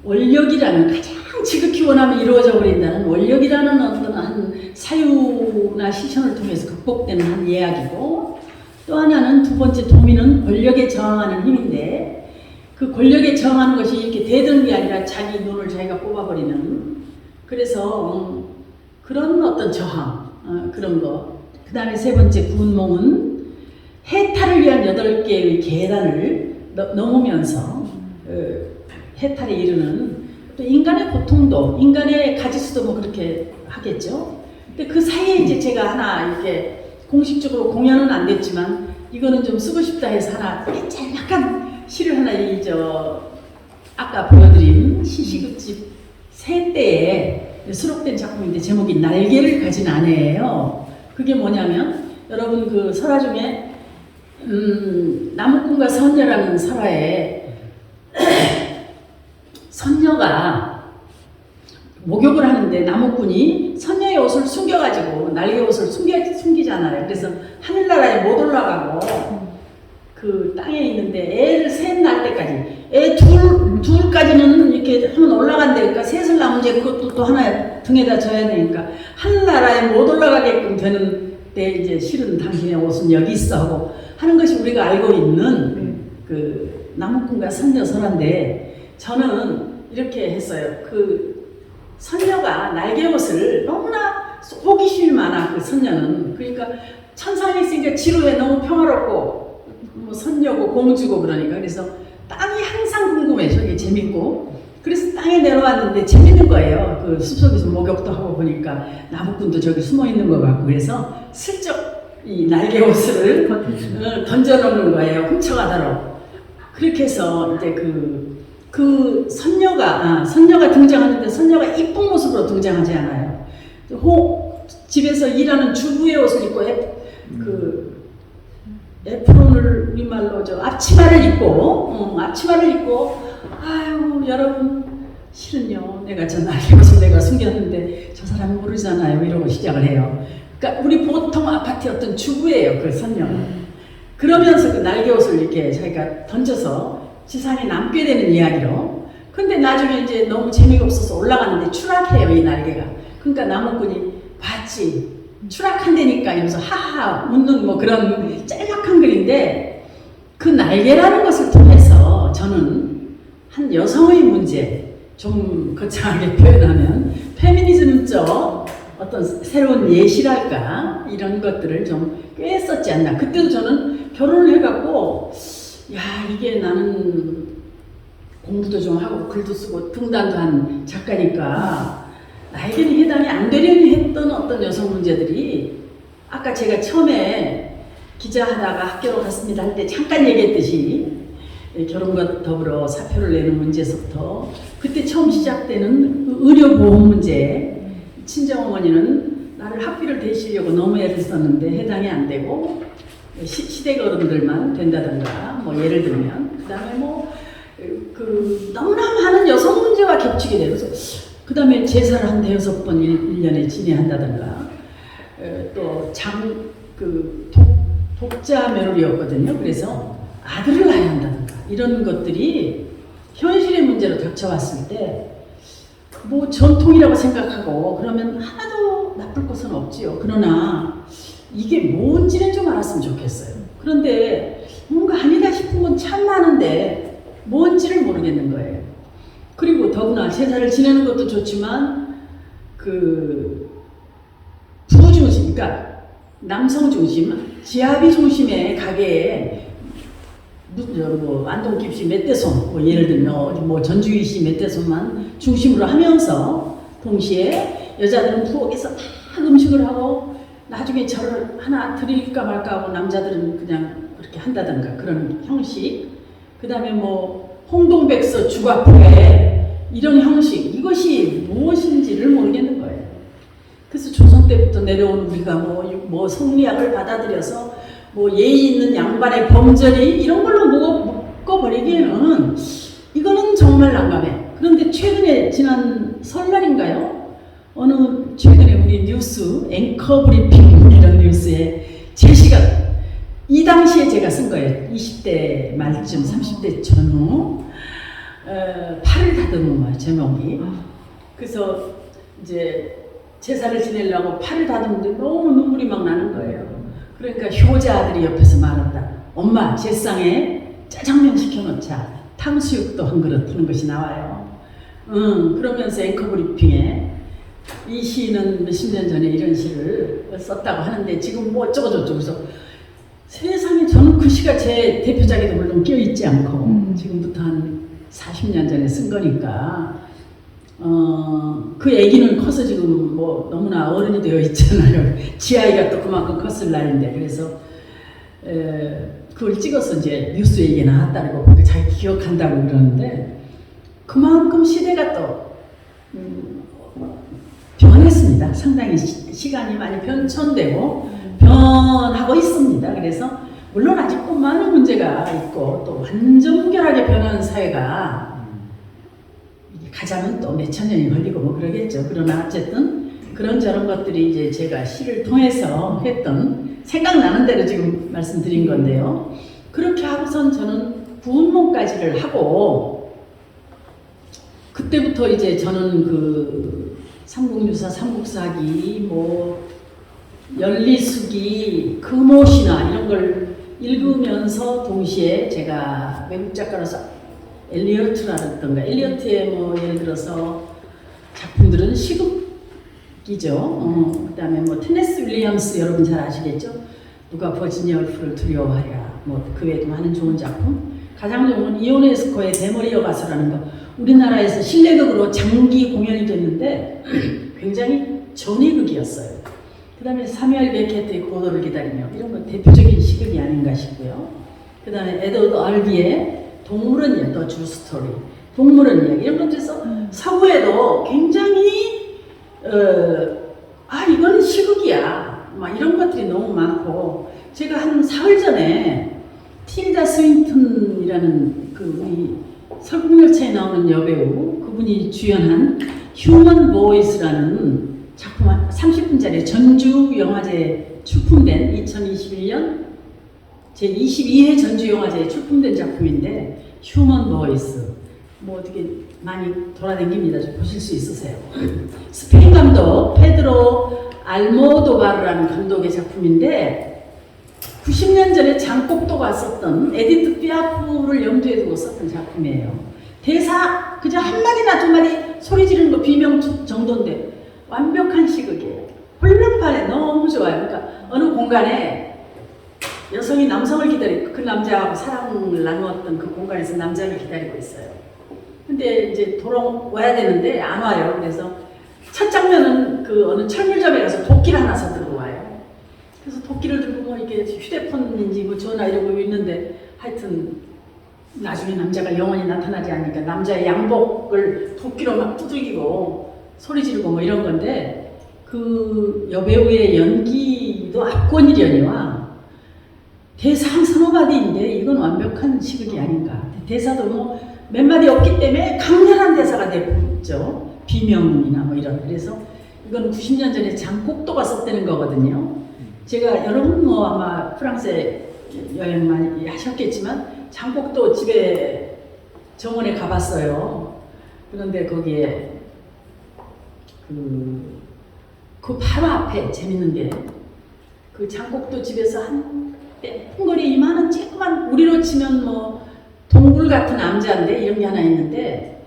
[SPEAKER 1] 원력이라는 가장 지극히 원하면 이루어져 버린다는 원력이라는 어떤 한 사유나 실천을 통해서 극복되는 한 이야기고 또 하나는 두 번째 도미는 권력에 저항하는 힘인데 그 권력에 저항하는 것이 이렇게 대드는 게 아니라 자기 눈을 자기가 뽑아버리는 그래서 그런 어떤 저항 그런 거 그 다음에 세 번째 구운몽은 해탈을 위한 8개의 계단을 넘으면서 해탈에 이르는 또 인간의 고통도 인간의 가지수도 뭐 그렇게 하겠죠. 근데 그 사이에 이제 제가 하나 이렇게 공식적으로 공연은 안 됐지만 이거는 좀 쓰고 싶다 해서 하나 짤막한 시를 하나 아까 보여드린 시시극집 세 때에 수록된 작품인데 제목이 날개를 가진 아내예요. 그게 뭐냐면 여러분 그 설화 중에 나무꾼과 선녀라는 설화에 선녀가 목욕을 하는데 나무꾼이 선녀의 옷을 숨겨가지고 날개 옷을 숨기잖아요. 그래서 하늘나라에 못 올라가고 그 땅에 있는데 애를 셋 낳을 때까지 애 둘까지는 이렇게 하면 올라간대. 그러니까 셋을 낳으면 이제 그것도 또 하나 등에다 져야 되니까 하늘나라에 못 올라가게끔 되는데 이제 실은 당신의 옷은 여기 있어 하고 하는 것이 우리가 알고 있는 그 나무꾼과 선녀 설화인데 저는 이렇게 했어요. 그 선녀가 날개옷을 너무나 호기심이 많아. 그 선녀는 그러니까 천상에 있으니까 지루해 너무 평화롭고 뭐 선녀고 공주고 그러니까 그래서 땅이 항상 궁금해. 저게 재밌고 그래서 땅에 내려왔는데 재밌는 거예요. 그 숲속에서 목욕도 하고 보니까 나무꾼도 저기 숨어 있는 것 같고 그래서 슬쩍 이 날개옷을 던져놓는 거예요. 훔쳐가도록. 그렇게 해서 이제 그 선녀가 등장하는데 선녀가 이쁜 모습으로 등장하지 않아요. 집에서 일하는 주부의 옷을 입고 에프론을 우리말로 앞치마를 입고 아유 여러분 실은요 내가 저 날개옷을 내가 숨겼는데 저 사람이 모르잖아요 이러고 시작을 해요. 그러니까 우리 보통 아파트의 어떤 주부예요 그 선녀는. 그러면서 그 날개옷을 이렇게 자기가 던져서 지상에 남게 되는 이야기로. 근데 나중에 이제 너무 재미가 없어서 올라가는데 추락해요 이 날개가. 그러니까 나무꾼이 봤지 추락한다니까 이러면서 하하 웃는 뭐 그런 짤막한 글인데 그 날개라는 것을 통해서 저는 한 여성의 문제 좀 거창하게 표현하면 페미니즘적 어떤 새로운 예시랄까 이런 것들을 좀 꽤 썼지 않나. 그때도 저는 결혼을 해갖고 야 이게 나는 공부도 좀 하고 글도 쓰고 등단도 한 작가니까 나에게는 해당이 안 되려니 했던 어떤 여성 문제들이 아까 제가 처음에 기자하다가 학교로 갔습니다 할 때 잠깐 얘기했듯이 결혼과 더불어 사표를 내는 문제에서부터 그때 처음 시작되는 의료보험 문제, 친정어머니는 나를 학비를 대시려고 너무 애를 썼는데 해당이 안 되고 시댁 어른들만 된다든가 뭐 예를 들면 그 다음에 뭐 그 너무나 많은 여성 문제와 겹치게 되고 그 다음에 제사를 한 6번 1년에 지내한다든가 또 독자 며느리였거든요. 그래서 아들을 낳아야 한다든가 이런 것들이 현실의 문제로 닥쳐왔을 때 뭐 전통이라고 생각하고 그러면 하나도 나쁠 것은 없지요. 그러나 이게 뭔지는 좀 알았으면 좋겠어요. 그런데 뭔가 아니다 싶은 건 참 많은데 뭔지를 모르겠는 거예요. 그리고 더구나 제사를 지내는 것도 좋지만 그 부부 중심, 그러니까 남성 중심, 지아비 중심의 가게에 뭐 안동김씨 멧돼손, 뭐 예를 들면 뭐 전주기씨 멧돼손만 중심으로 하면서 동시에 여자들은 부엌에서 다 음식을 하고 나중에 저를 하나 드릴까 말까 하고 남자들은 그냥 그렇게 한다든가 그런 형식. 그 다음에 뭐 홍동백서 죽앞에 이런 형식, 이것이 무엇인지를 모르겠는 거예요. 그래서 조선 때부터 내려온 우리가 뭐 성리학을 받아들여서 뭐 예의 있는 양반의 범절이 이런 걸로 묶어버리기에는 이거는 정말 난감해. 그런데 최근에 지난 설날인가요? 최근에 우리 뉴스 앵커 브리핑 이런 뉴스에 제시가 이 당시에 제가 쓴 거예요. 20대 말쯤 30대 전후 팔을 다듬은 제목이. 그래서 이제 제사를 지내려고 팔을 다듬는데 너무 눈물이 막 나는 거예요. 그러니까 효자 아들이 옆에서 말한다. 엄마 제상에 짜장면 시켜놓자. 탕수육도 한 그릇 하는 것이 나와요. 그러면서 앵커 브리핑에 이 시는 몇십 년 전에 이런 시를 썼다고 하는데 지금 뭐 어쩌고저쩌고 그래서 세상에 저는 그 시가 제 대표작에도 물론 끼어있지 않고 지금부터 한 40년 전에 쓴 거니까 그 애기는 커서 지금 뭐 너무나 어른이 되어 있잖아요. 지 아이가 또 그만큼 컸을 나이인데 그래서 그걸 찍어서 이제 뉴스 얘기에 나왔다고 그러니까 자기 기억한다고 그러는데 그만큼 시대가 또 변했습니다. 상당히 시간이 많이 변천되고 변하고 있습니다. 그래서 물론 아직도 많은 문제가 있고 또 완전결하게 변한 사회가 가자면 또 몇천 년이 걸리고 뭐 그러겠죠. 그러나 어쨌든 그런저런 것들이 이제 제가 시를 통해서 했던 생각나는 대로 지금 말씀드린 건데요. 그렇게 하고선 저는 구운몽까지를 하고 그때부터 이제 저는 그 삼국유사, 삼국사기, 뭐 연리수기, 금오신화 이런 걸 읽으면서 동시에 제가 외국 작가로서 엘리어트라든가 엘리어트의 뭐 예를 들어서 작품들은 시극이죠. 그다음에 뭐 테네스 윌리엄스 여러분 잘 아시겠죠? 누가 버지니아 울프를 두려워하랴. 뭐 그 외에도 많은 좋은 작품. 가장 좋은 건 이오네스코의 대머리 여가수라는 거. 우리나라에서 실내극으로 장기 공연이 됐는데 굉장히 전위극이었어요. 그다음에 사뮤엘 베케트의 고도를 기다리며 이런 건 대표적인 시극이 아닌가 싶고요. 그다음에 에드워드 얼비의 동물원 이야기, 더 주 스토리, 동물원 이야기 이런 것들에서 서구에도 굉장히 이건 시극이야 막 이런 것들이 너무 많고 제가 한 사흘 전에 틸다 스윈턴이라는 그 우리 설국열차에 나오는 여배우 그분이 주연한 휴먼 보이스라는 작품 30분짜리 전주영화제에 출품된 2021년 제22회 전주영화제에 출품된 작품인데 휴먼 보이스 뭐 어떻게 많이 돌아다닙니다. 좀 보실 수 있으세요. 스페인 감독 페드로 알모도바르라는 감독의 작품인데 90년 전에 장곡도가 썼던 에디트 피아프를 염두에 두고 썼던 작품이에요. 대사 그저 한마디나 두마디 소리 지르는 거 비명 정도인데 완벽한 시극이에요. 홀랑판에 너무 좋아요. 그러니까 어느 공간에 여성이 남성을 기다리고 그 남자하고 사랑을 나누었던 그 공간에서 남자를 기다리고 있어요. 근데 이제 돌아와야 되는데 안 와요. 그래서 첫 장면은 그 어느 철물점에 가서 도끼를 하나 사들고 와요. 그래서 도끼를 들고 뭐 이렇게 휴대폰인지 뭐 전화 이러고 있는데 하여튼 나중에 남자가 영원히 나타나지 않으니까 남자의 양복을 도끼로 막 두들기고 소리 지르고 뭐 이런 건데 그 여배우의 연기도 압권이려니와 대상 선호받이인데 이건 완벽한 시극이 아닌가. 대사도 뭐 몇 마디 없기 때문에 강렬한 대사가 되죠. 비명이나 뭐 이런. 그래서 이건 90년 전에 장곡도가 썼다는 거거든요. 제가 여러분 뭐 아마 프랑스에 여행 많이 하셨겠지만 장곡도 집에 정원에 가봤어요. 그런데 거기에 그 바로 앞에 재밌는 게 그 장곡도 집에서 한 거리 이만한 조그만 우리로 치면 뭐 동굴 같은 암자인데 이런 게 하나 있는데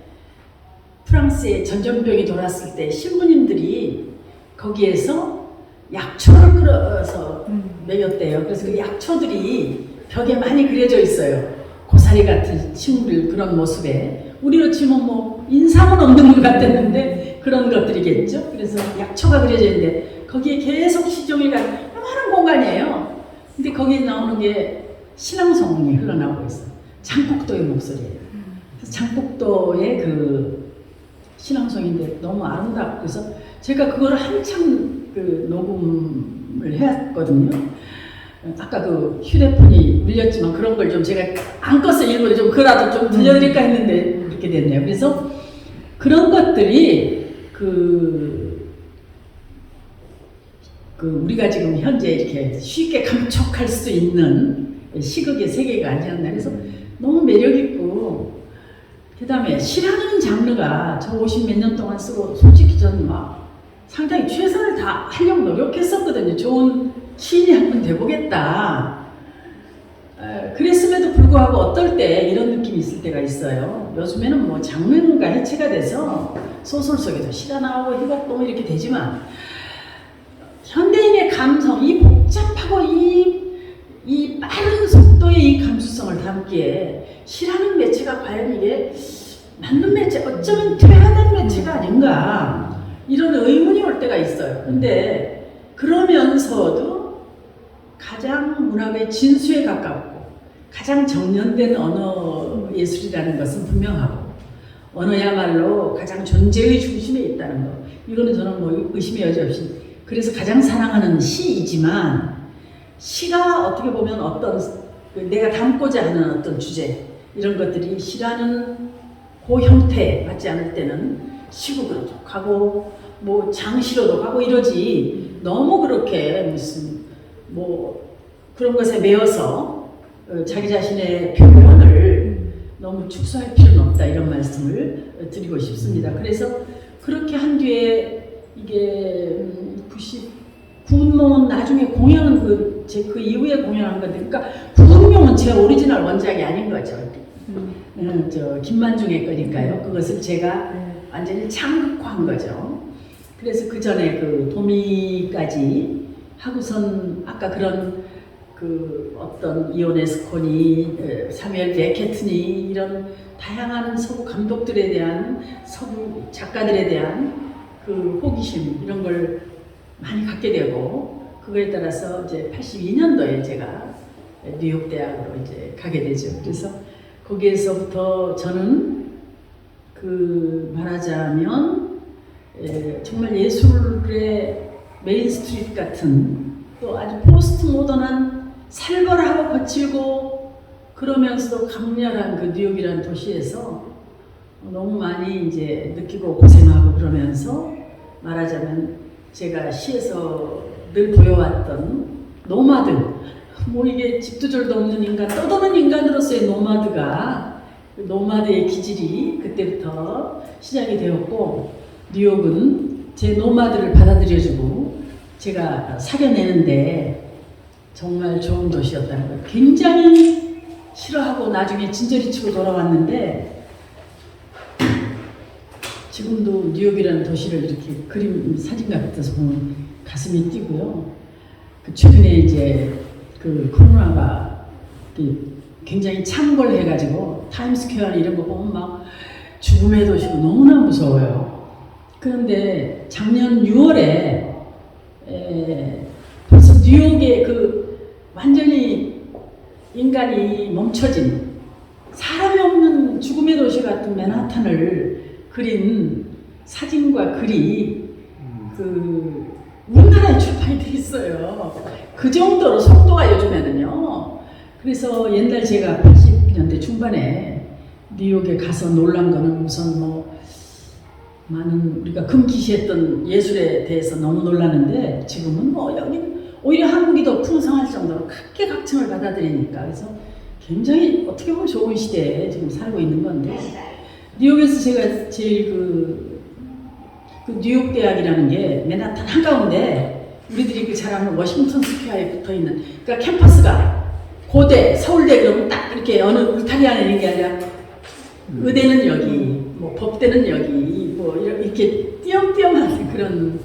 [SPEAKER 1] 프랑스에 전염병이 돌았을 때 신부님들이 거기에서 약초를 끓여서 먹였대요. 그래서 그 약초들이 벽에 많이 그려져 있어요. 고사리 같은 식물 그런 모습에 우리로 치면 뭐 인상은 없는 것 같았는데 그런 것들이겠죠. 그래서 약초가 그려져 있는데 거기에 계속 시종이 가는 많은 공간이에요. 근데 거기에 나오는 게 신앙송이 흘러나오고 있어요. 장곡도의 목소리예요. 그래서 장곡도의 그 신앙송인데 너무 아름답고 그래서 제가 그걸 한참 그 녹음을 해왔거든요. 아까 그 휴대폰이 밀렸지만 그런 걸 좀 제가 안 껐어 일부러 좀 그라도 좀 들려드릴까 했는데 그렇게 됐네요. 그래서 그런 것들이 우리가 지금 현재 이렇게 쉽게 감촉할 수 있는 시극의 세계가 아니었나. 그래서 너무 매력있고, 그 다음에 시라는 장르가 저 50몇 년 동안 쓰고 솔직히 저는 막 상당히 최선을 다 하려고 노력했었거든요. 좋은 시인이 한 번 돼보겠다. 그랬음에도 불구하고 어떨 때 이런 느낌이 있을 때가 있어요. 요즘에는 뭐 장르가 해체가 돼서 소설 속에도 시가 나오고 희곡도 이렇게 되지만 현대인의 감성이 복잡하고 이 빠른 속도의 이 감수성을 담기에 시라는 매체가 과연 이게 맞는 매체, 어쩌면 퇴화된 매체가 아닌가 이런 의문이 올 때가 있어요. 근데 그러면서도 가장 문학의 진수에 가깝고 가장 정연된 언어 예술이라는 것은 분명하고 언어야말로 가장 존재의 중심에 있다는 것. 이거는 저는 뭐 의심의 여지 없이 그래서 가장 사랑하는 시이지만 시가 어떻게 보면 어떤 내가 담고자 하는 어떤 주제 이런 것들이 시라는 그 형태에 맞지 않을 때는 시국으로 가고 뭐 장시로도 가고 이러지 너무 그렇게 무슨 뭐 그런 것에 매여서 자기 자신의 표현을 너무 축소할 필요는 없다 이런 말씀을 드리고 싶습니다. 그래서 그렇게 한 뒤에 이게 99운명은 나중에 공연은 그 이후에 공연한 건데, 그러니까 구운명은 제 오리지널 원작이 아닌 거죠. 저 김만중의 거니까요. 그것을 제가 완전히 창극화한 거죠. 그래서 그 전에 그 도미까지 하고선 아까 그런 그 어떤 이오네스코니, 사무엘 베케트니 이런 다양한 서구 감독들에 대한 서구 작가들에 대한 그 호기심 이런 걸 많이 갖게 되고 그거에 따라서 이제 82년도에 제가 뉴욕 대학으로 이제 가게 되죠. 그래서 거기에서부터 저는 그 말하자면 정말 예술의 메인 스트리트 같은 또 아주 포스트 모던한 살벌하고 거칠고 그러면서도 강렬한 그 뉴욕이라는 도시에서 너무 많이 이제 느끼고 고생하고 그러면서 말하자면 제가 시에서 늘 보여왔던 노마드, 뭐 이게 집두절도 없는 인간, 떠도는 인간으로서의 노마드의 기질이 그때부터 시작이 되었고 뉴욕은 제 노마드를 받아들여주고 제가 사겨내는데 정말 좋은 도시였다는 걸 굉장히 싫어하고 나중에 진저리 치고 돌아왔는데 지금도 뉴욕이라는 도시를 이렇게 그림 사진 같아서 보면 가슴이 뛰고요. 그 최근에 이제 그 코로나가 굉장히 창궐해가지고 타임스퀘어 이런 거 보면 막 죽음의 도시고 너무나 무서워요. 그런데 작년 6월에 벌써 뉴욕의 그 완전히 인간이 멈춰진 사람이 없는 죽음의 도시 같은 맨하탄을 그린 사진과 글이 그 우리나라에 출판이 돼 있어요. 그 정도로 속도가 요즘에는요. 그래서 옛날 제가 80년대 중반에 뉴욕에 가서 놀란 거는 우선 뭐 많은 우리가 금기시했던 예술에 대해서 너무 놀랐는데 지금은 뭐 여기 오히려 한국이 더 풍성할 정도로 크게 각층을 받아들이니까 그래서 굉장히 어떻게 보면 좋은 시대에 지금 살고 있는 건데 뉴욕에서 제가 제일 그 뉴욕 대학이라는 게 맨하탄 한가운데 우리들이 그 잘 아는 워싱턴 스퀘어에 붙어 있는 그러니까 캠퍼스가 고대, 서울대 그러면 딱 이렇게 어느 울타리 안에 있는 게 아니라 의대는 여기, 뭐 법대는 여기, 뭐 이렇게 띄엄띄엄한 그런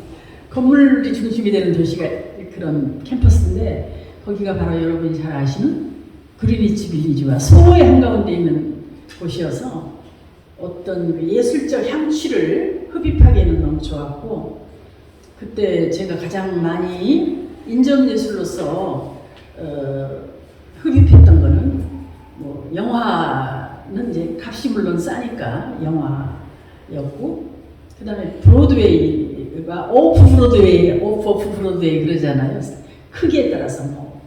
[SPEAKER 1] 건물이 중심이 되는 도시가 그런 캠퍼스인데 거기가 바로 여러분이 잘 아시는 그리니치 빌리지와 소호의 한가운데 있는 곳이어서 어떤 그 예술적 향취를 흡입하기에는 너무 좋았고 그때 제가 가장 많이 인정예술로서 흡입했던 거는 뭐 영화는 이제 값이 물론 싸니까 영화였고 그 다음에 브로드웨이가 오프 브로드웨이 그러잖아요. 크기에 따라서 뭐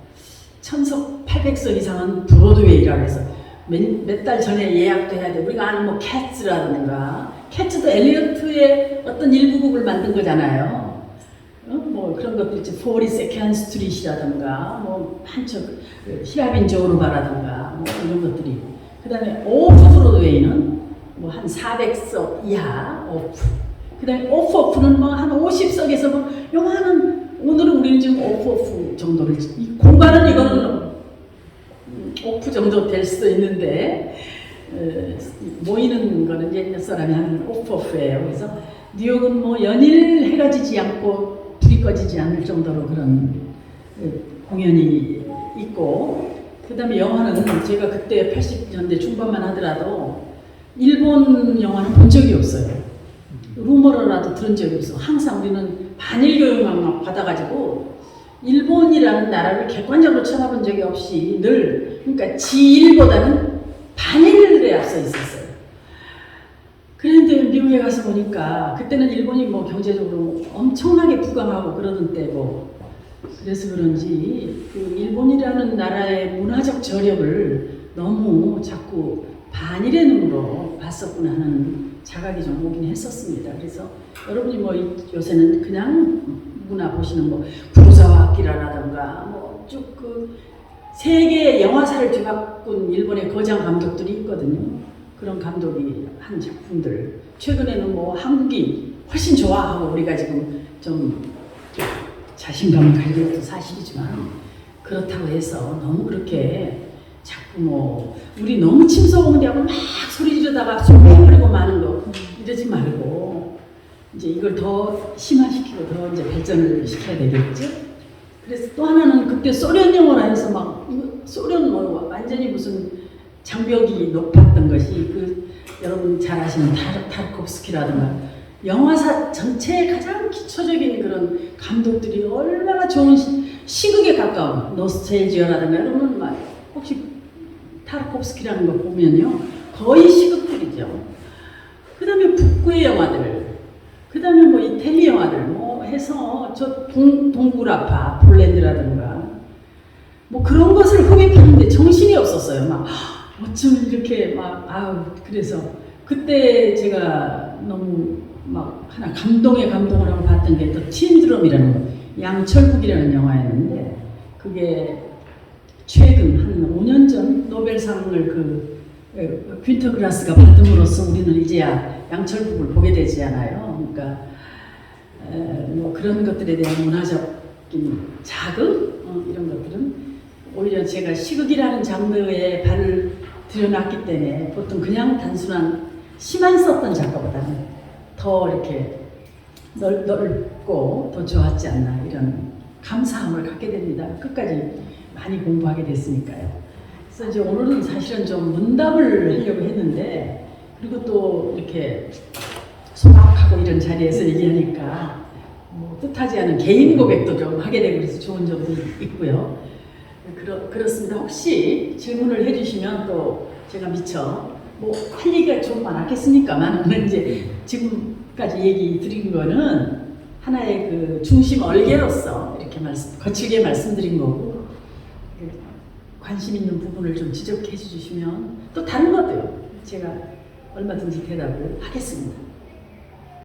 [SPEAKER 1] 1000석 800석 이상은 브로드웨이라고 해서 몇 달 전에 예약도 해야 돼. 우리가 아는 뭐 캐츠라든가 캐츠도 엘리어트의 어떤 일부곡을 만든 거잖아요. 뭐 그런 것도 있지. 42nd 스트리트라든가 뭐 한쪽 히라빈 조르바라든가 뭐 이런 것들이. 그 다음에 오프 브로드웨이는 뭐 한 400석 이하 오프. 그 다음에 오프는 뭐 한 50석에서 뭐 요만한 오늘은 우리는 지금 오프 정도를 이 공간은 이거는 오프 정도 될 수도 있는데 모이는 거는 옛날 사람이 하는 오프예요. 그래서 뉴욕은 뭐 연일 해가 지지 않고 불이 꺼지지 않을 정도로 그런 공연이 있고 그 다음에 영화는 제가 그때 80년대 중반만 하더라도 일본 영화는 본 적이 없어요. 루머로라도 들은 적이 없어. 항상 우리는 반일 교육만 받아가지고 일본이라는 나라를 객관적으로 쳐다본 적이 없이 늘 그러니까 지일보다는 반일에 앞서 있었어요. 그런데 미국에 가서 보니까 그때는 일본이 뭐 경제적으로 엄청나게 부강하고 그러던 때고 그래서 그런지 그 일본이라는 나라의 문화적 저력을 너무 자꾸 반일의 눈으로 봤었구나 하는 자각이 좀 오긴 했었습니다. 그래서 여러분이 뭐 요새는 그냥 문화 보시는 뭐 구로사와 아키라라든가 뭐 쭉 그 세계 영화사를 뒤바꾼 일본의 거장 감독들이 있거든요. 그런 감독이 한 작품들 최근에는 뭐 한국이 훨씬 좋아하고 우리가 지금 좀 자신감을 가지는 것도 사실이지만 그렇다고 해서 너무 그렇게 자꾸 뭐 우리 너무 침소봉대하고 막 소리 지르다가 소리버리고 마는 거 이러지 말고 이제 이걸 더 심화시키고 더 이제 발전을 시켜야 되겠죠. 그래서 또 하나는 그때 소련 영화라 해서 막 소련 뭐 완전히 무슨 장벽이 높았던 것이 그 여러분 잘 아시는 타르코프스키라든가 영화사 전체의 가장 기초적인 그런 감독들이 얼마나 좋은 시극에 가까운 노스텔지어라든가 여러분 막 혹시 타르코프스키라는 거 보면요 거의 시극들이죠. 그 다음에 북구의 영화들 그 다음에 뭐 이태리 영화들 뭐 해서 저 동굴아파 폴란드라든가 뭐 그런 것을 흡입하는데 정신이 없었어요. 막 어쩜 이렇게 막 아우 그래서 그때 제가 너무 막 하나 감동을 하고 봤던 게 또 팀드럼이라는 거 양철국이라는 영화였는데 그게 최근 한 5년 전 노벨상을 그 퀸터그라스가 받음으로써 우리는 이제야 양철국을 보게 되잖아요. 그러니까 뭐 그런 것들에 대한 문화적인 자극 이런 것들은 오히려 제가 시극이라는 장르에 발을 들여놨기 때문에 보통 그냥 단순한 시만 썼던 작가보다는 더 이렇게 넓고 더 좋았지 않나 이런 감사함을 갖게 됩니다. 끝까지 많이 공부하게 됐으니까요. 그래서 이제 오늘은 사실은 좀 문답을 하려고 했는데 그리고 또 이렇게 소박하고 이런 자리에서 얘기하니까 뭐 뜻하지 않은 개인 고백도 좀 하게 되고 그래서 좋은 점도 있고요. 그렇습니다. 혹시 질문을 해주시면 또 제가 미처 뭐 할 얘기가 좀 많았겠습니까만 오늘 이제 지금까지 얘기 드린 거는 하나의 그 중심 얼개로서 이렇게 거칠게 말씀드린 거고 관심 있는 부분을 좀 지적해 주시면 또 다른 것도요 제가 얼마든지 대답을 하겠습니다.